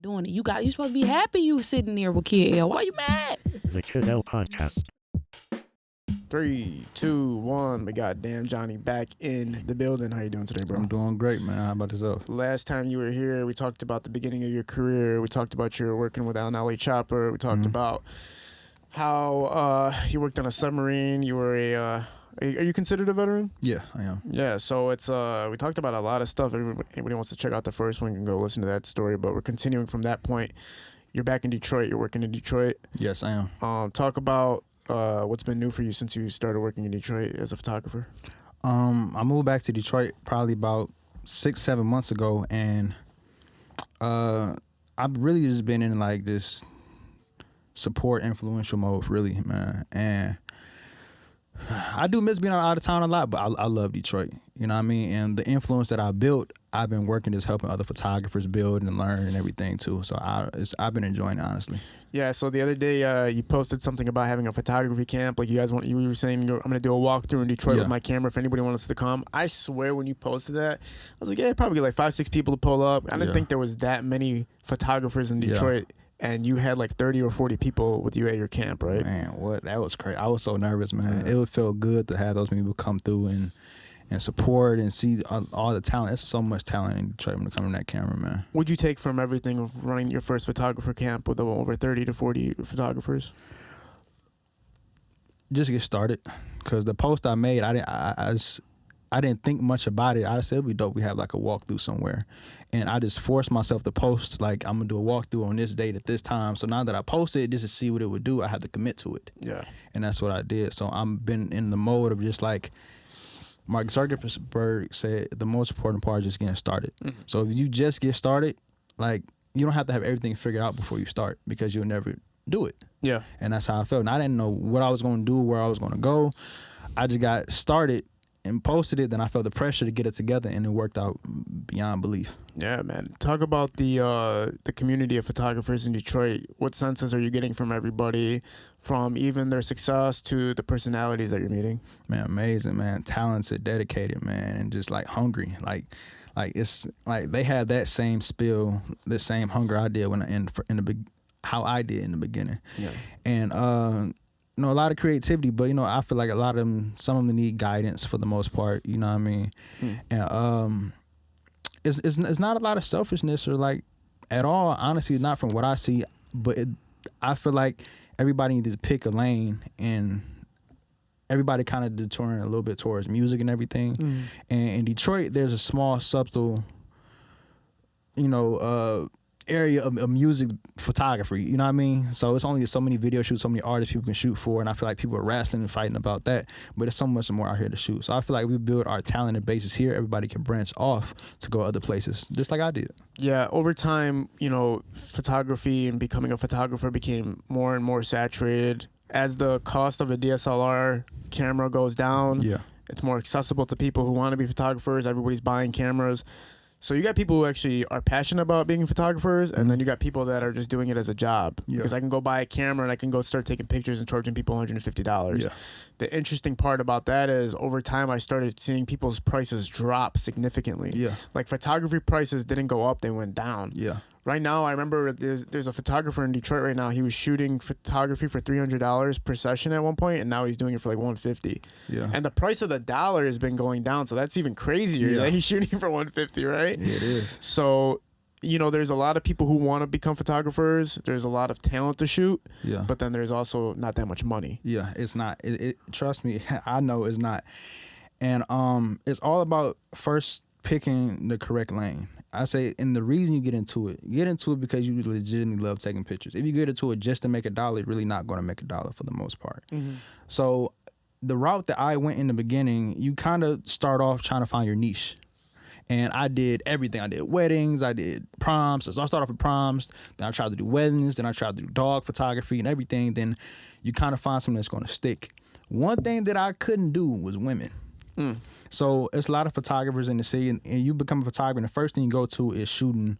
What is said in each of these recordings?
doing it. You supposed to be happy you sitting there with Kid L. Why you mad? The Kid L Podcast. 3, 2, 1. We got damn Johnny back in the building. How you doing today, bro? I'm doing great, man. How about yourself? Last time you were here, we talked about the beginning of your career. We talked about you working with NLE Choppa. We talked about how you worked on a submarine. You were are you considered a veteran? Yeah, I am. Yeah, so it's we talked about a lot of stuff. Anybody wants to check out the first one can go listen to that story. But we're continuing from that point. You're back in Detroit. You're working in Detroit. Yes, I am. Talk about what's been new for you since you started working in Detroit as a photographer. I moved back to Detroit probably about 6-7 months ago, and I've really just been in like this support influential mode, really, man. And I do miss being out of town a lot, but I love Detroit. You know what I mean? And the influence that I built, I've been working just helping other photographers build and learn and everything too. So I've been enjoying it, honestly. Yeah. So the other day you posted something about having a photography camp. Like you were saying, I'm going to do a walkthrough in Detroit with my camera if anybody wants to come. I swear when you posted that, I was like, yeah, probably get like 5-6 people to pull up. I didn't think there was that many photographers in Detroit. Yeah. And you had like 30 or 40 people with you at your camp, right? Man, what? That was crazy. I was so nervous, man. It would feel good to have those people come through and support and see all the talent. There's so much talent in Detroit when it comes to that camera, man. What'd you take from everything of running your first photographer camp with over 30 to 40 photographers? Just get started, because the post I made, I didn't think much about it. I said it'd be dope we have like a walkthrough somewhere. And I just forced myself to post like I'm gonna do a walkthrough on this date at this time. So now that I posted it just to see what it would do, I have to commit to it. Yeah. And that's what I did. So I've been in the mode of just like Mark Zuckerberg said, the most important part is just getting started. Mm-hmm. So if you just get started, like you don't have to have everything figured out before you start, because you'll never do it. Yeah. And that's how I felt. And I didn't know what I was gonna do, where I was gonna go. I just got started and posted it, then I felt the pressure to get it together, and it worked out beyond belief. Yeah, man. Talk about the community of photographers in Detroit. What senses are you getting from everybody, from even their success to the personalities that you're meeting? Man, amazing, man. Talented, dedicated, man, and just like hungry. Like it's like they have that same spill, the same hunger I did when how I did in the beginning. Yeah. And you know, a lot of creativity, but you know, I feel like a lot of them, some of them need guidance for the most part. You know what I mean? And it's not a lot of selfishness or like at all. Honestly, not from what I see. But I feel like everybody needs to pick a lane, and everybody kind of detouring a little bit towards music and everything. And in Detroit, there's a small, subtle, you know, area of music photography, you know what I mean? So it's only so many video shoots, so many artists people can shoot for, and I feel like people are wrestling and fighting about that, but there's so much more out here to shoot. So I feel like we build our talent and bases here, everybody can branch off to go other places, just like I did. Yeah, over time, you know, photography and becoming a photographer became more and more saturated. As the cost of a DSLR camera goes down, it's more accessible to people who want to be photographers. Everybody's buying cameras. So you got people who actually are passionate about being photographers, and then you got people that are just doing it as a job. Because I can go buy a camera and I can go start taking pictures and charging people $150. The interesting part about that is over time I started seeing people's prices drop significantly. Like photography prices didn't go up, they went down. Right now, I remember there's a photographer in Detroit right now. He was shooting photography for $300 per session at one point, and now he's doing it for like $150. And the price of the dollar has been going down, so that's even crazier. That he's shooting for $150, right? Yeah, it is. So, you know, there's a lot of people who want to become photographers. There's a lot of talent to shoot. But then there's also not that much money. It's not. It trust me, I know it's not. And it's all about first picking the correct lane. I say, and the reason you get into it because you legitimately love taking pictures. If you get into it just to make $1, you're really not going to make $1 for the most part. So the route that I went in the beginning, you kind of start off trying to find your niche. And I did everything. I did weddings, I did proms. So I started off with proms, then I tried to do weddings, then I tried to do dog photography and everything. Then you kind of find something that's going to stick. One thing that I couldn't do was women. So it's a lot of photographers in the city, and you become a photographer, and the first thing you go to is shooting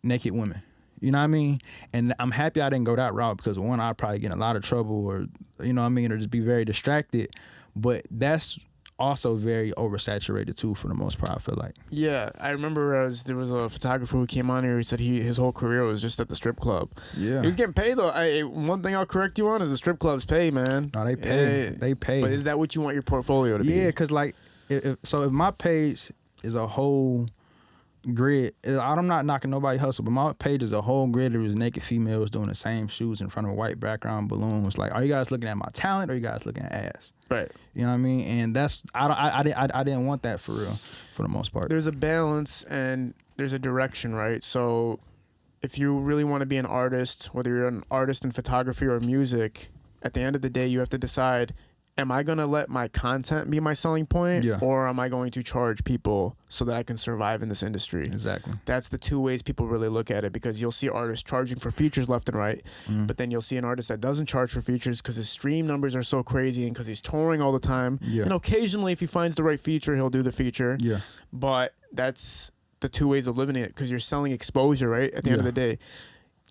naked women. You know what I mean? And I'm happy I didn't go that route, because one, I'd probably get in a lot of trouble, or you know what I mean, or just be very distracted. But that's also very oversaturated too for the most part, I feel like. Yeah, I remember there was a photographer who came on here who said his whole career was just at the strip club. Yeah. He was getting paid though. One thing I'll correct you on is the strip clubs pay, man. No, they pay. They pay. But is that what you want your portfolio to be? Yeah, because like, if my page is a whole grid, I'm not knocking nobody hustle, but my page is a whole grid of naked females doing the same shoots in front of a white background balloons. Like, are you guys looking at my talent or are you guys looking at ass? Right. You know what I mean? And that's I didn't want that for real, for the most part. There's a balance and there's a direction, right? So if you really want to be an artist, whether you're an artist in photography or music, at the end of the day, you have to decide, am I going to let my content be my selling point, or am I going to charge people so that I can survive in this industry? Exactly. That's the two ways people really look at it, because you'll see artists charging for features left and right, but then you'll see an artist that doesn't charge for features because his stream numbers are so crazy and because he's touring all the time. Yeah. And occasionally, if he finds the right feature, he'll do the feature. Yeah. But that's the two ways of living it, because you're selling exposure, right? At the end of the day,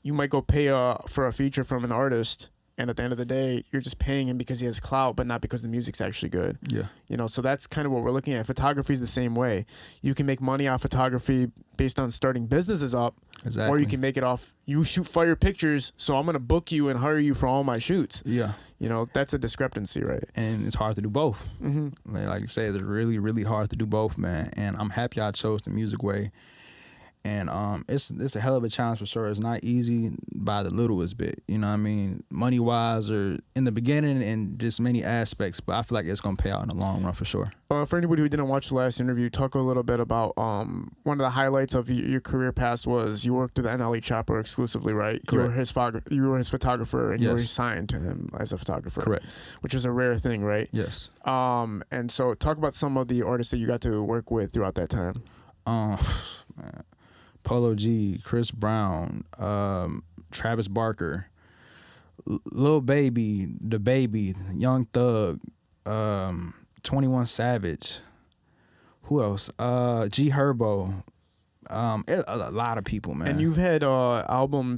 you might go pay for a feature from an artist, and at the end of the day, you're just paying him because he has clout, but not because the music's actually good. Yeah. You know, so that's kind of what we're looking at. Photography is the same way. You can make money off photography based on starting businesses up. Exactly. Or you can make it off, you shoot fire pictures, so I'm going to book you and hire you for all my shoots. Yeah. You know, that's a discrepancy, right? And it's hard to do both. Mm-hmm. Like you say, it's really, really hard to do both, man. And I'm happy I chose the music way. And it's a hell of a challenge for sure. It's not easy by the littlest bit, you know what I mean? Money-wise or in the beginning and just many aspects, but I feel like it's going to pay out in the long run for sure. For anybody who didn't watch the last interview, talk a little bit about one of the highlights of your career past was you worked with NLE Choppa exclusively, right? Correct. You were his photographer, and yes. you were signed to him as a photographer. Correct. Which is a rare thing, right? Yes. And so talk about some of the artists that you got to work with throughout that time. Man. Polo G, Chris Brown, Travis Barker, Lil Baby, DaBaby, Young Thug, 21 Savage. Who else? G Herbo. A lot of people, man. And you've had album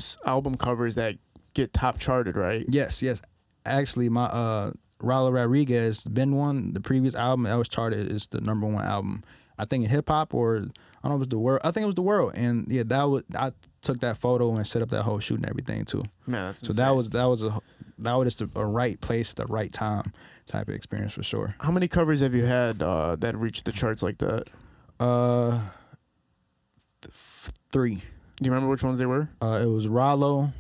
covers that get top charted, right? Yes. Actually, my Ralo Rodriguez, Been One, the previous album that was charted is the #1 album. I think in hip hop, or I don't know if it was the world. I think it was the world, and yeah, I took that photo and set up that whole shoot and everything too. Man, that's so insane. that was just a right place at the right time type of experience for sure. How many covers have you had that reached the charts like that? 3. Do you remember which ones they were? It was Ralo.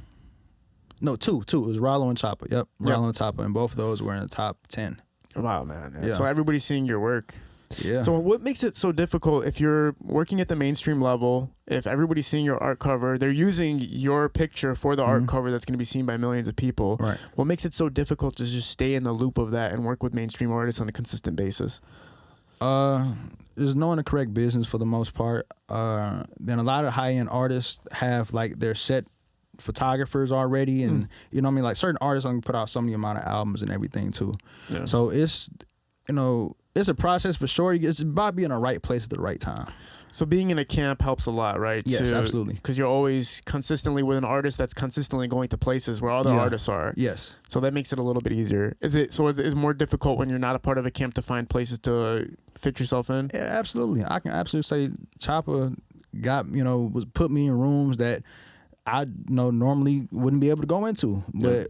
No, 2. It was Ralo and Choppa. Yep, Ralo and Choppa, and both of those were in the top 10. Wow, man. Yeah. So everybody's seeing your work. Yeah. So what makes it so difficult if you're working at the mainstream level, if everybody's seeing your art cover, they're using your picture for the art cover that's going to be seen by millions of people. Right. What makes it so difficult to just stay in the loop of that and work with mainstream artists on a consistent basis? There's knowing the correct business for the most part. Then a lot of high-end artists have like their set photographers already, and you know what I mean, like certain artists only put out so many amount of albums and everything too. Yeah. So it's, you know, it's a process for sure. It's about being in the right place at the right time. So being in a camp helps a lot, right? Yes, absolutely. Because you're always consistently with an artist that's consistently going to places where other artists are. Yes. So that makes it a little bit easier. Is it more difficult when you're not a part of a camp to find places to fit yourself in? Yeah, absolutely. I can absolutely say Choppa was put me in rooms that I normally wouldn't be able to go into. But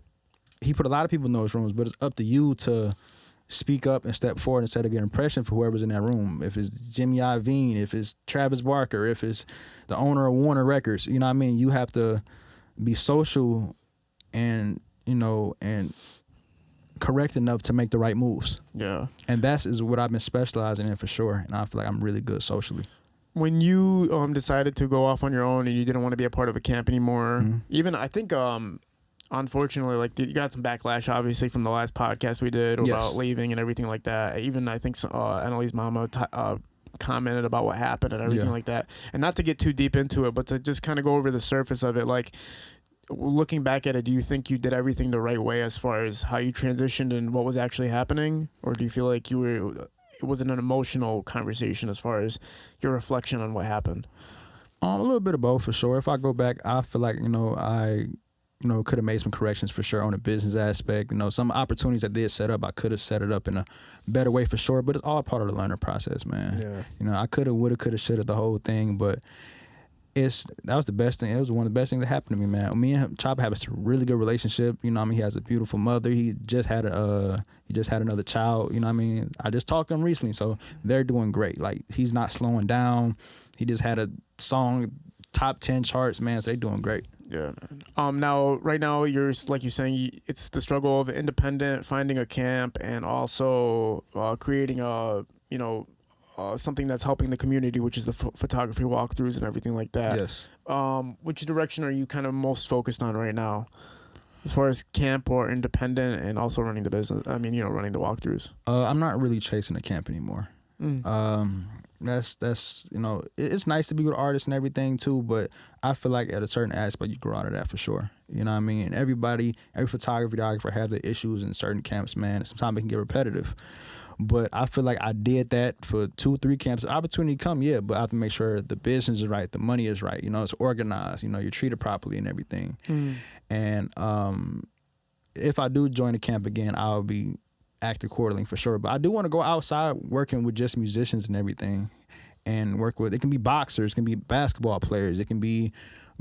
he put a lot of people in those rooms, but it's up to you to speak up and step forward and set a good impression for whoever's in that room. If it's Jimmy Iovine, if it's Travis Barker, if it's the owner of Warner Records, you know what I mean? You have to be social and, and correct enough to make the right moves. Yeah. And that is what I've been specializing in for sure. And I feel like I'm really good socially. When you decided to go off on your own and you didn't want to be a part of a camp anymore, even I think unfortunately, like you got some backlash, obviously, from the last podcast we did about leaving and everything like that. Even I think NLE's mama commented about what happened and everything like that. And not to get too deep into it, but to just kind of go over the surface of it. Like, looking back at it, do you think you did everything the right way as far as how you transitioned and what was actually happening? Or do you feel like it wasn't an emotional conversation as far as your reflection on what happened? A little bit of both for sure. If I go back, I feel like, I could have made some corrections for sure on the business aspect. Some opportunities I did set up, I could have set it up in a better way for sure, but it's all part of the learning process, man. Yeah. I could have, would have, could have, should have, the whole thing, but that was the best thing. It was one of the best things that happened to me, man. Me and Choppa have a really good relationship. He has a beautiful mother. He just had another child. I just talked to him recently, so they're doing great. Like, he's not slowing down. He just had a song top 10 charts, man. So they're doing great. Yeah, man. Now, right now, you're like you're saying, it's the struggle of independent, finding a camp, and also creating something that's helping the community, which is the photography walkthroughs and everything like that. Yes. Which direction are you kind of most focused on right now, as far as camp or independent, and also running the business? Running the walkthroughs. I'm not really chasing a camp anymore. That's it's nice to be with artists and everything too, but I feel like at a certain aspect you grow out of that for sure. And every photographer have their issues in certain camps, man. Sometimes it can get repetitive. But I feel like I did that for 2-3 camps. Opportunity come, yeah, but I have to make sure the business is right, the money is right, it's organized, you're treated properly and everything. And if I do join a camp again, I'll be act accordingly for sure. But I do want to go outside working with just musicians and everything, and work with, it can be boxers, it can be basketball players, it can be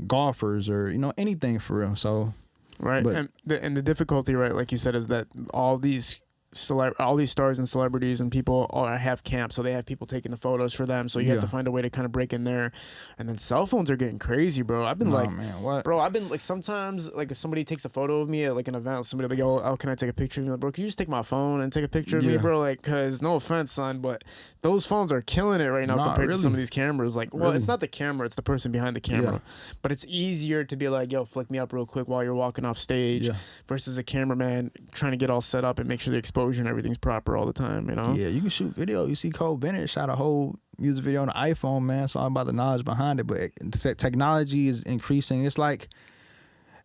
golfers, or anything for real. So right. But, and the difficulty, right, like you said, is that all these stars and celebrities and people have camps, so they have people taking the photos for them, so you have to find a way to kind of break in there. And then cell phones are getting crazy, bro. I've been sometimes, like, if somebody takes a photo of me at like an event, somebody will be like, oh, can I take a picture of you? Like, bro, can you just take my phone and take a picture of me, bro? Like, cause no offense, son, but those phones are killing it right now compared to some of these cameras. Like, well, it's not the camera, it's the person behind the camera. But it's easier to be like, yo, flick me up real quick while you're walking off stage, versus a cameraman trying to get all set up and make sure the exposure and everything's proper all the time, Yeah, you can shoot video. You see Cole Bennett shot a whole music video on the iPhone, man. It's all about the knowledge behind it. But technology is increasing. It's like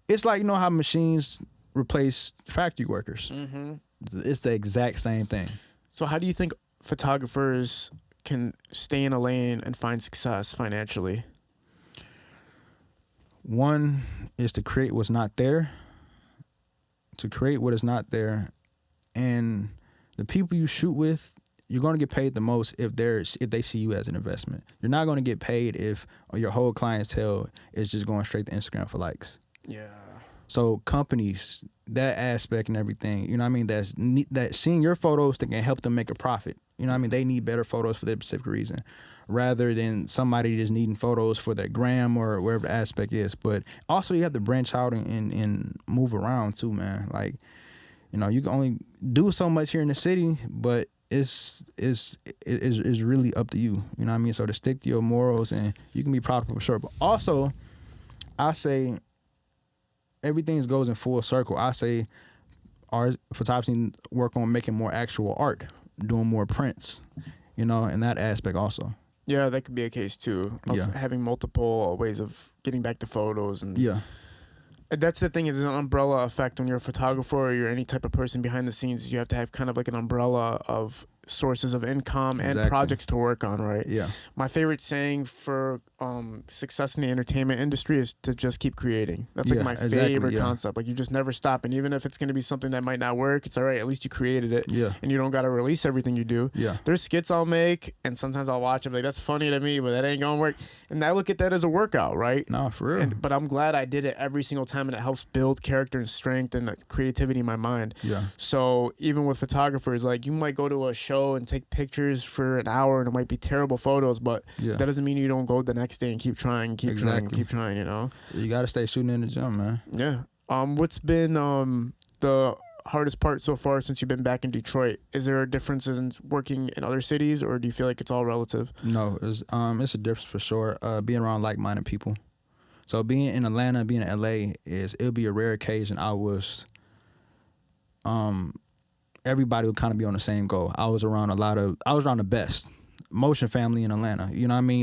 how machines replace factory workers. It's the exact same thing. So how do you think photographers can stay in a lane and find success financially? One is to create what's not there. To create what is not there. And the people you shoot with, you're going to get paid the most if they see you as an investment. You're not going to get paid if your whole clientele is just going straight to Instagram for likes. Yeah. So companies, that aspect and everything, that seeing your photos that can help them make a profit. They need better photos for their specific reason, rather than somebody just needing photos for their gram or wherever the aspect is. But also you have to branch out and move around too, man. Like, you can only do so much here in the city, but it's really up to you. So to stick to your morals, and you can be profitable for sure. But also, I say everything goes in full circle. I say our photography work on making more actual art, doing more prints, in that aspect also. Yeah, that could be a case too, of having multiple ways of getting back to photos. And that's the thing, is an umbrella effect when you're a photographer or you're any type of person behind the scenes. You have to have kind of like an umbrella of sources of income and projects to work on, right? Yeah. My favorite saying for success in the entertainment industry is to just keep creating. That's like my favorite concept. Like, you just never stop, and even if it's going to be something that might not work, it's all right. At least you created it. Yeah. And you don't got to release everything you do. Yeah. There's skits I'll make, and sometimes I'll watch them like, that's funny to me, but that ain't gonna work. And I look at that as a workout, right? No, for real. But I'm glad I did it every single time, and it helps build character and strength and creativity in my mind. Yeah. So even with photographers, like, you might go to a show and take pictures for an hour, and it might be terrible photos, but that doesn't mean you don't go the next day and keep trying, keep trying. You got to stay shooting in the gym, man. Yeah. What's been the hardest part so far since you've been back in Detroit? Is there a difference in working in other cities, or do you feel like it's all relative? No, it's a difference for sure. Being around like-minded people. So being in Atlanta, being in LA, it'll be a rare occasion. Everybody would kind of be on the same goal. I was around the best motion family in Atlanta.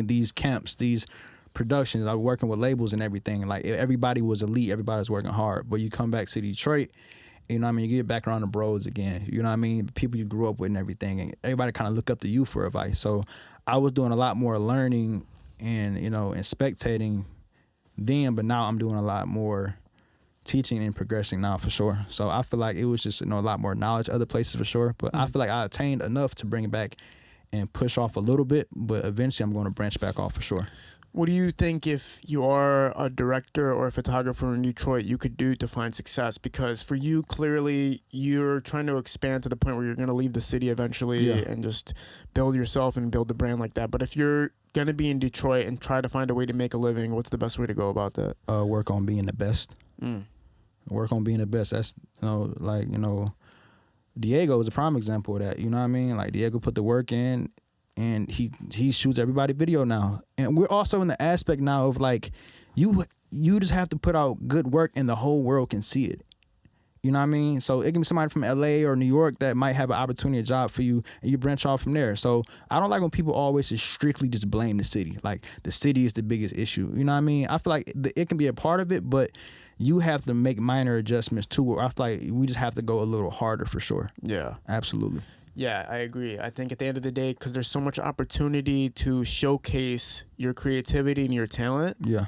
These camps, these productions, I was working with labels and everything. Like, everybody was elite, everybody was working hard. But you come back to Detroit, you get back around the bros again. People you grew up with and everything, and everybody kind of look up to you for advice. So I was doing a lot more learning and, and spectating then, but now I'm doing a lot more teaching and progressing now for sure. So I feel like it was just, a lot more knowledge other places for sure. But I feel like I attained enough to bring it back and push off a little bit. But eventually I'm going to branch back off for sure. What do you think if you are a director or a photographer in Detroit you could do to find success? Because for you, clearly, you're trying to expand to the point where you're going to leave the city eventually and just build yourself and build a brand like that. But if you're going to be in Detroit and try to find a way to make a living, what's the best way to go about that? Work on being the best. Work on being the best. That's, Diego is a prime example of that. You know what I mean? Like, Diego put the work in. And he shoots everybody video now. And we're also in the aspect now of like, you just have to put out good work and the whole world can see it. You know what I mean? So it can be somebody from LA or New York that might have an opportunity, a job for you, and you branch off from there. So I don't like when people always just strictly just blame the city. Like, the city is the biggest issue. You know what I mean? I feel like it can be a part of it, but you have to make minor adjustments too. I feel like we just have to go a little harder for sure. Yeah. Absolutely. Yeah, I agree. I think at the end of the day, because there's so much opportunity to showcase your creativity and your talent. Yeah.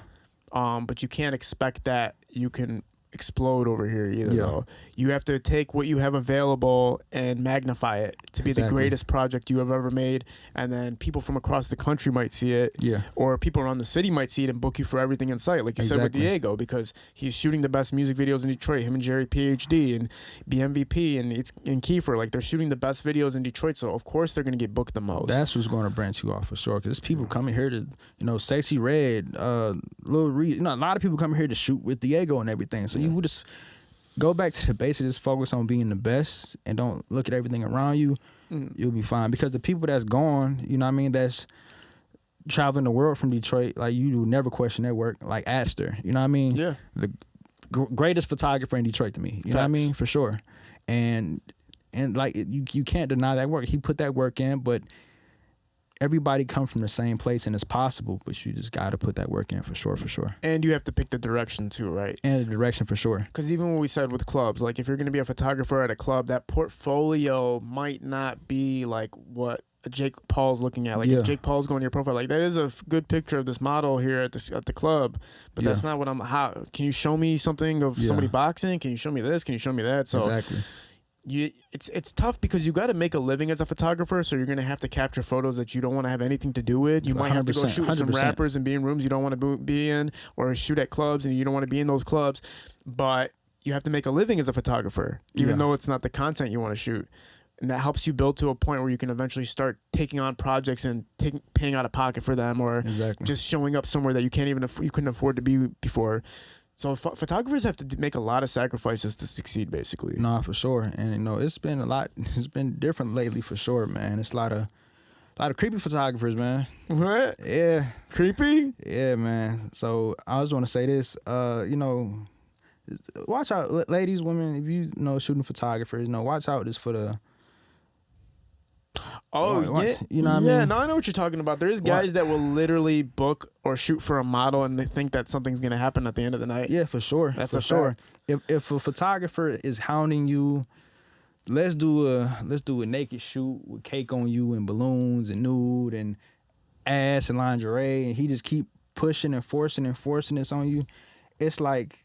But you can't expect that you can explode over here either. Though. You have to take what you have available and magnify it to be the greatest project you have ever made, and then people from across the country might see it, or people around the city might see it and book you for everything in sight, like you said with Diego, because he's shooting the best music videos in Detroit. Him and Jerry PhD and BMVP and Kiefer, like, they're shooting the best videos in Detroit, so of course they're gonna get booked the most. That's what's going to branch you off for sure, because people coming here to, Stacey Red, Lil Reed, a lot of people coming here to shoot with Diego and everything. So you would just go back to the basics, just focus on being the best and don't look at everything around you. You'll be fine, because the people that's gone, that's traveling the world from Detroit, like, you will never question their work. Like Astor, you know what I mean? Yeah. The greatest photographer in Detroit to me, you know what I mean? For sure. And like, you can't deny that work. He put that work in, but everybody comes from the same place, and it's possible, but you just got to put that work in for sure. And you have to pick the direction too, right? And the direction for sure. Because even when we said with clubs, like, if you're going to be a photographer at a club, that portfolio might not be like what Jake Paul's looking at. Like, if Jake Paul's going to your profile, like, that is a good picture of this model here at the club, but that's not what can you show me something of somebody boxing? Can you show me this? Can you show me that? So exactly. It's tough because you got to make a living as a photographer, so you're going to have to capture photos that you don't want to have anything to do with. You might have to go shoot with some rappers and be in rooms you don't want to be in, or shoot at clubs and you don't want to be in those clubs, but you have to make a living as a photographer, even though it's not the content you want to shoot. And that helps you build to a point where you can eventually start taking on projects and paying out of pocket for them, or just showing up somewhere that you couldn't afford to be before. So photographers have to make a lot of sacrifices to succeed, basically. Nah, for sure. And it's been a lot. It's been different lately, for sure, man. It's a lot of creepy photographers, man. What? Yeah, creepy. Yeah, man. So I just want to say this. Watch out, ladies, women. If you shooting photographers, watch out just for the. Yeah, you know what I mean? Yeah, no, I know what you're talking about. There's guys that will literally book or shoot for a model, and they think that something's gonna happen at the end of the night. Yeah, for sure. That's for sure. If a photographer is hounding you, let's do a naked shoot with cake on you and balloons and nude and ass and lingerie, and he just keep pushing and forcing this on you. It's like,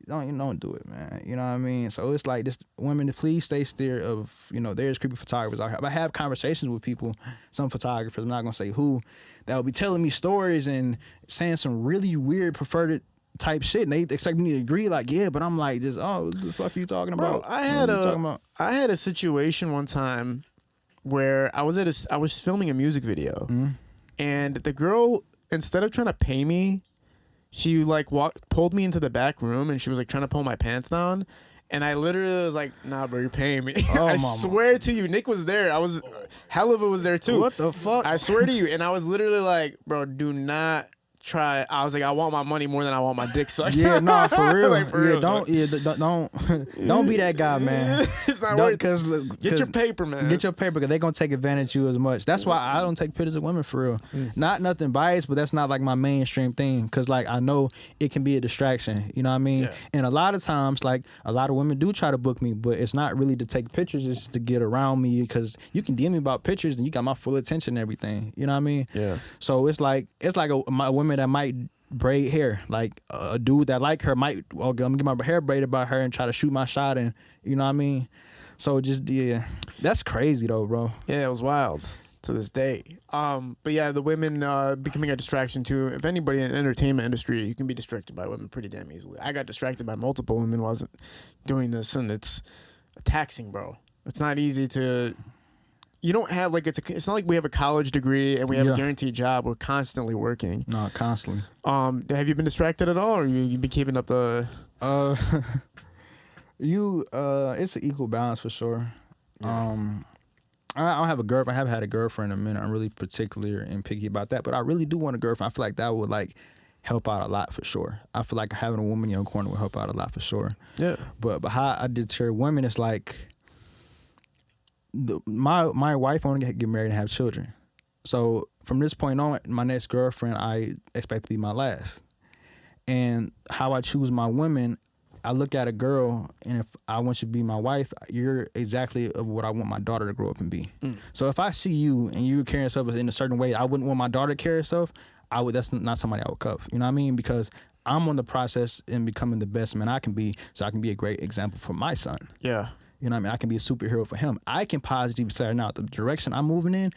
don't do it, man. You know what I mean? So it's like, just women, please stay clear of, there's creepy photographers out here. I have conversations with people, some photographers, I'm not gonna say who, that will be telling me stories and saying some really weird perverted type shit, and they expect me to agree, like, yeah, but I'm like, just, what the fuck are you talking about? Bro, I had a situation one time where I was filming a music video, and the girl, instead of trying to pay me, she pulled me into the back room, and she was like trying to pull my pants down, and I literally was like, nah, bro, you're paying me. I swear to you, Nick was there. Hell of it was there too. What the fuck? I swear to you. And I was literally like, bro, do not try. I was like, I want my money more than I want my dick sucked. Yeah, nah, for real. Like, for real. Don't be that guy, man. It's not worth it. Get your paper, man. Get your paper, because they're going to take advantage of you as much. That's why I don't take pictures of women, for real. Not nothing biased, but that's not like my mainstream thing, because like, I know it can be a distraction, you know what I mean? Yeah. And a lot of times, like, a lot of women do try to book me, but it's not really to take pictures, it's to get around me, because you can DM me about pictures and you got my full attention and everything, you know what I mean? Yeah. So it's like a woman that might braid hair. Like a dude that like her might, I'm gonna get my hair braided by her and try to shoot my shot, and you know what I mean. So just that's crazy though, bro. Yeah, it was wild to this day. But yeah, the women becoming a distraction too. If anybody in the entertainment industry, you can be distracted by women pretty damn easily. I got distracted by multiple women while I was doing this, and it's taxing, bro. It's not easy to. You don't have like it's not like we have a college degree and we have a guaranteed job. We're constantly working. No, constantly. Have you been distracted at all, or you been keeping up the? It's an equal balance for sure. I don't have a girlfriend. I haven't had a girlfriend in a minute. I'm really particular and picky about that, but I really do want a girlfriend. I feel like that would like help out a lot for sure. I feel like having a woman in your corner would help out a lot for sure. Yeah. But how I deter women is like. My wife want to get married and have children. So from this point on, my next girlfriend I expect to be my last. And how I choose my women, I look at a girl, and if I want you to be my wife, you're exactly of what I want my daughter to grow up and be. So if I see you and you carry yourself in a certain way I wouldn't want my daughter to carry herself, that's not somebody I would cuff. You know what I mean? Because I'm on the process in becoming the best man I can be, so I can be a great example for my son. Yeah. You know what I mean? I can be a superhero for him. I can positively say now the direction I'm moving in,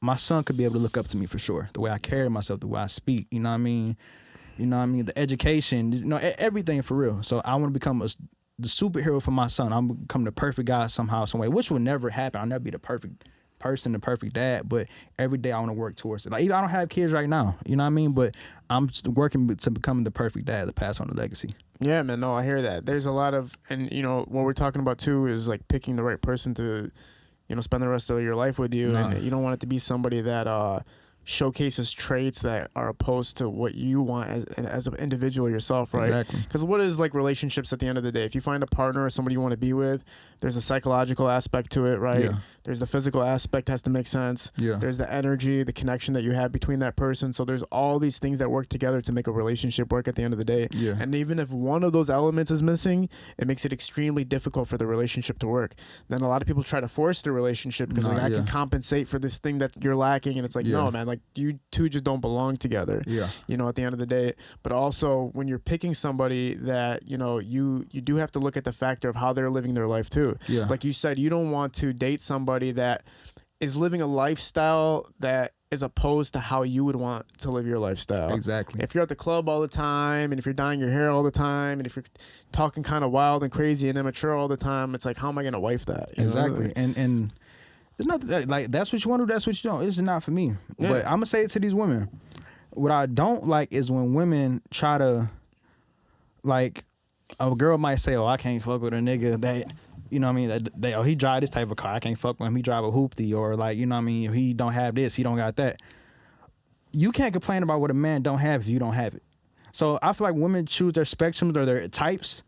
my son could be able to look up to me for sure. The way I carry myself, the way I speak, you know what I mean? You know what I mean? The education, you know, everything for real. So I want to become the superhero for my son. I'm going to become the perfect guy somehow, some way, which will never happen. I'll never be the perfect person, the perfect dad, but every day I want to work towards it. Like, even I don't have kids right now, you know what I mean? But I'm just working to become the perfect dad to pass on the legacy. Yeah, man, no, I hear that. There's a lot of, and you know, what we're talking about too is like picking the right person to, you know, spend the rest of your life with you. And you don't want it to be somebody that showcases traits that are opposed to what you want as an individual yourself, right? Exactly. Because what is like relationships at the end of the day? If you find a partner or somebody you want to be with, there's a psychological aspect to it, right? Yeah. There's the physical aspect, has to make sense. Yeah. There's the energy, the connection that you have between that person. So there's all these things that work together to make a relationship work at the end of the day. Yeah. And even if one of those elements is missing, it makes it extremely difficult for the relationship to work. Then a lot of people try to force the relationship because I can compensate for this thing that you're lacking. And it's like, no, man, like you two just don't belong together. Yeah. You know, at the end of the day. But also when you're picking somebody that, you know, you do have to look at the factor of how they're living their life too. Yeah. Like you said, you don't want to date somebody that is living a lifestyle that is opposed to how you would want to live your lifestyle. Exactly. If you're at the club all the time, and if you're dyeing your hair all the time, and if you're talking kind of wild and crazy and immature all the time, it's like, how am I going to wife that? You exactly. And there's nothing like that's what you want to do, that's what you don't. It's not for me. Yeah. But I'm gonna say it to these women. What I don't like is when women try to, like, a girl might say, "Oh, I can't fuck with a nigga that." You know what I mean? He drive this type of car. I can't fuck with him. He drive a hoopty, or like, you know what I mean? He don't have this. He don't got that. You can't complain about what a man don't have if you don't have it. So I feel like women choose their spectrums or their types.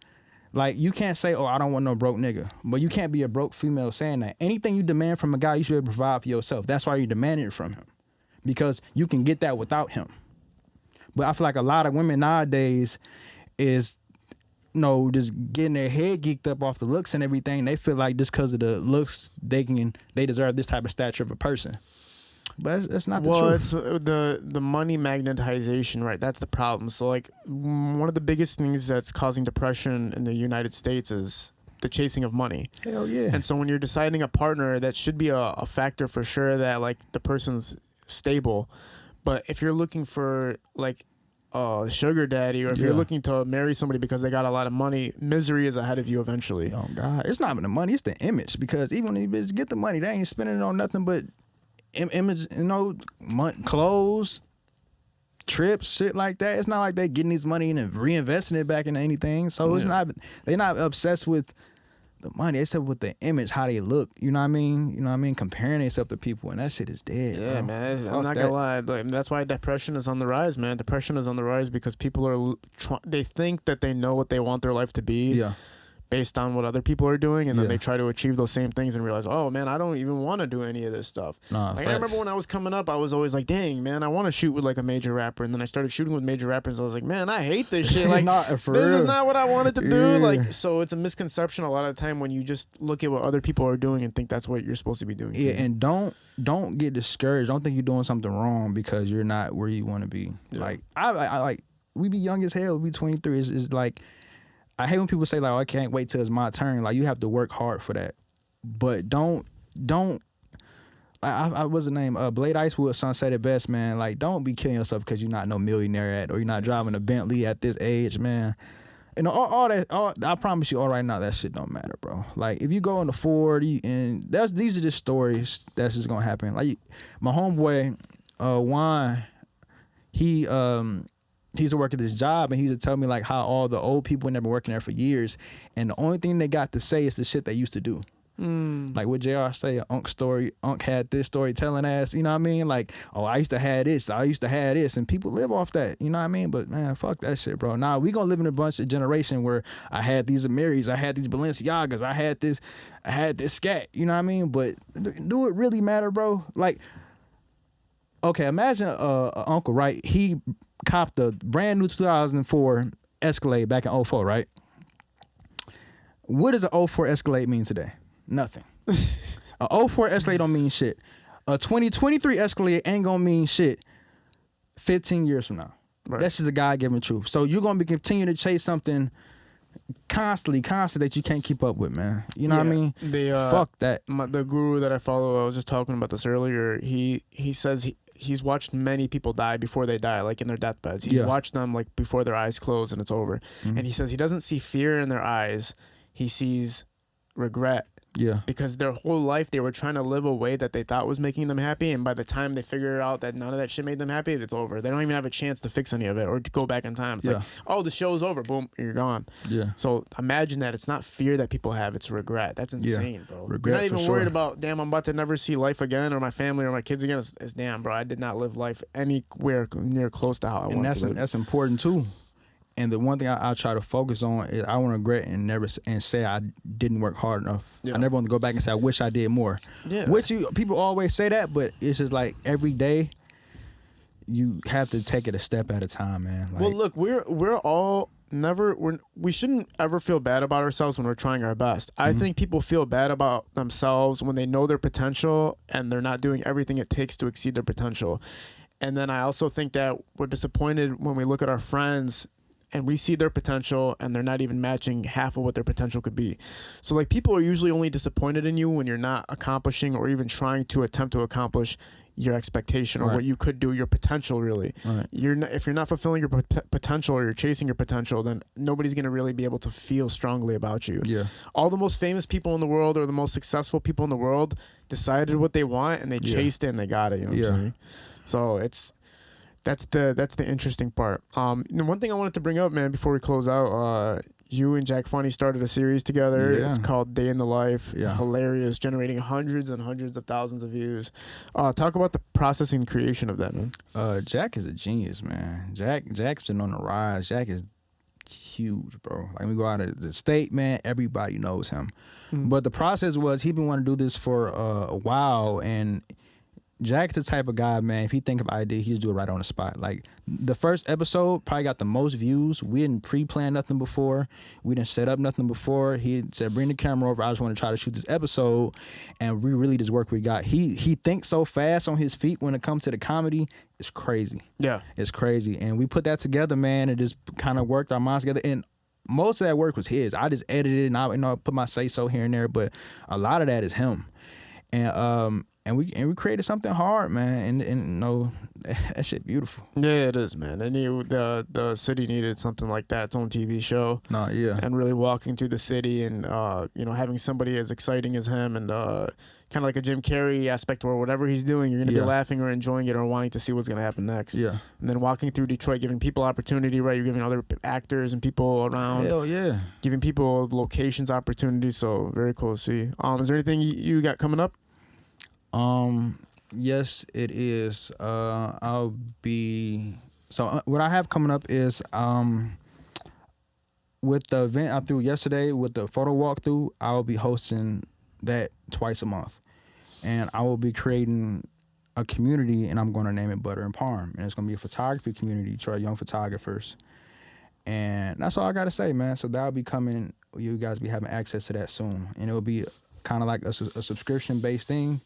Like, you can't say, "Oh, I don't want no broke nigga," but you can't be a broke female saying that. Anything you demand from a guy, you should be able to provide for yourself. That's why you demand it from him, because you can get that without him. But I feel like a lot of women nowadays is, just getting their head geeked up off the looks and everything. They feel like just because of the looks, they deserve this type of stature of a person. But that's not the truth. Well, it's the money magnetization, right? That's the problem. So, like, one of the biggest things that's causing depression in the United States is the chasing of money. Hell yeah. And so when you're deciding a partner, that should be a factor for sure, that, like, the person's stable. But if you're looking for, like, sugar daddy, or if you're looking to marry somebody because they got a lot of money, misery is ahead of you eventually. Oh God, it's not even the money, it's the image. Because even when you get the money, they ain't spending it on nothing but image, clothes, trips, shit like that. It's not like they getting this money and reinvesting it back into anything. So it's not, they're not obsessed with the money, except with the image, how they look. You know what I mean? You know what I mean? Comparing themselves to people, and that shit is dead. Yeah, bro. Man. I'm not gonna lie. That's why depression is on the rise, man. Depression is on the rise because people are they think that they know what they want their life to be. Yeah. based on what other people are doing, and then Yeah. they try to achieve those same things and realize, oh man, I don't even want to do any of this stuff. Nah, Like I remember when I was coming up, I was always like, dang man, I want to shoot with like a major rapper, and then I started shooting with major rappers. I was like, man, I hate this shit. Like Nah, for this real. is not what I wanted to do. Yeah. Like, so it's a misconception a lot of the time when you just look at what other people are doing and think that's what you're supposed to be doing. Yeah, too. and don't get discouraged. Don't think you're doing something wrong because you're not where you want to be. Yeah. Like I like we be young as hell. We 23. Is like I hate when people say like, oh, I can't wait till it's my turn. Like you have to work hard for that. But don't. I what's the name? Blade Icewood son said it best, man. Like don't be killing yourself because you're not no millionaire or you're not driving a Bentley at this age, man. And all that, I promise you, all right now, that shit don't matter, bro. Like, if you go into 40, and these are just stories that's just gonna happen. Like, my homeboy, Juan, he used to work at this job, and he used to tell me, like, how all the old people had been working there for years, and the only thing they got to say is the shit they used to do. Like what JR say, Unc had this storytelling ass, you know what I mean? Like, oh, I used to have this, and people live off that, you know what I mean? But man, fuck that shit, bro. Now we gonna live in a bunch of generation where I had these Amiris, I had these Balenciagas, I had this scat, you know what I mean? But do it really matter, bro? Like, okay, imagine a uncle, right? He copped a brand new 2004 Escalade back in 04, right? What does an 04 Escalade mean today? Nothing. A 04 Escalade don't mean shit. A 2023 Escalade ain't gonna mean shit 15 years from now. Right. That's just a God-given truth. So you're gonna be continuing to chase something constantly that you can't keep up with, man. You know what I mean? Fuck that. The guru that I follow, I was just talking about this earlier. He says he's watched many people die before they die, like in their deathbeds. He's watched them like before their eyes close and it's over. And he says he doesn't see fear in their eyes. He sees regret. Yeah. Because their whole life they were trying to live a way that they thought was making them happy, and by the time they figure out that none of that shit made them happy, it's over. They don't even have a chance to fix any of it or to go back in time. It's like, oh, the show's over. Boom, you're gone. Yeah. So imagine that. It's not fear that people have. It's regret. That's insane, bro. Regret. You're not even worried about, damn, I'm about to never see life again or my family or my kids again. It's damn, bro, I did not live life anywhere near close to how I wanted to live. That's important, too. And the one thing I try to focus on is I want to regret and say I didn't work hard enough. Yeah. I never want to go back and say I wish I did more. Yeah. Which people always say that, but it's just like every day you have to take it a step at a time, man. Like, well, look, we're all we shouldn't ever feel bad about ourselves when we're trying our best. I think people feel bad about themselves when they know their potential and they're not doing everything it takes to exceed their potential. And then I also think that we're disappointed when we look at our friends and we see their potential and they're not even matching half of what their potential could be. So like people are usually only disappointed in you when you're not accomplishing or even trying to attempt to accomplish your expectation or what you could do, your potential really. Right. If you're not fulfilling your potential or you're chasing your potential, then nobody's going to really be able to feel strongly about you. Yeah. All the most famous people in the world or the most successful people in the world decided what they want and they chased it and they got it, you know what I'm saying? So that's the interesting part. One thing I wanted to bring up, man, before we close out, you and Jack Funny started a series together. Yeah. It's called Day in the Life. Yeah. Hilarious, generating hundreds and hundreds of thousands of views. Talk about the processing and creation of that, man. Jack is a genius, man. Jack's been on the rise. Jack is huge, bro. Like we go out of the state, man, everybody knows him. But the process was he'd been wanting to do this for a while, and Jack's the type of guy, man, if he think of an idea, he'd do it right on the spot. Like, the first episode probably got the most views. We didn't pre-plan nothing before. We didn't set up nothing before. He said, bring the camera over. I just want to try to shoot this episode. And we really just work we got. He thinks so fast on his feet when it comes to the comedy. It's crazy. Yeah. It's crazy. And we put that together, man, and just kind of worked our minds together. And most of that work was his. I just edited it and I put my say-so here and there. But a lot of that is him. And we created something hard, man, and that shit beautiful. Yeah, it is, man. And the city needed something like that, its own TV show. And really walking through the city and having somebody as exciting as him and kind of like a Jim Carrey aspect where whatever he's doing, you're gonna be laughing or enjoying it or wanting to see what's gonna happen next. Yeah. And then walking through Detroit, giving people opportunity, right? You're giving other actors and people around. Hell yeah. Giving people locations opportunity. So very cool to see. Is there anything you got coming up? Yes, it is. What I have coming up is, with the event I threw yesterday with the photo walkthrough, I will be hosting that twice a month, and I will be creating a community, and I'm going to name it Butter and Parm, and it's going to be a photography community for young photographers, and that's all I got to say, man. So that'll be coming. You guys be having access to that soon, and it'll be kind of like a subscription based thing.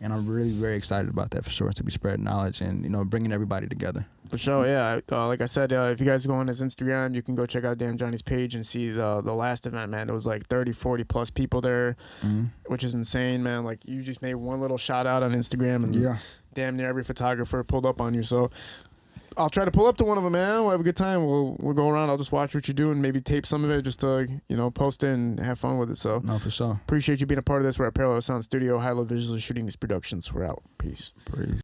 And I'm really very excited about that for sure, to be spreading knowledge and, you know, bringing everybody together. For sure, yeah. Like I said, if you guys go on his Instagram, you can go check out Johnny's page and see the last event, man. It was like 30, 40 plus people there, which is insane, man. Like, you just made one little shout out on Instagram, and damn near every photographer pulled up on you. So I'll try to pull up to one of them, man. We'll have a good time. We'll go around. I'll just watch what you do and maybe tape some of it just to, you know, post it and have fun with it. So no, for sure. Appreciate you being a part of this. We're at Parallel Sound Studio, High Low Visuals, shooting these productions. We're out. Peace.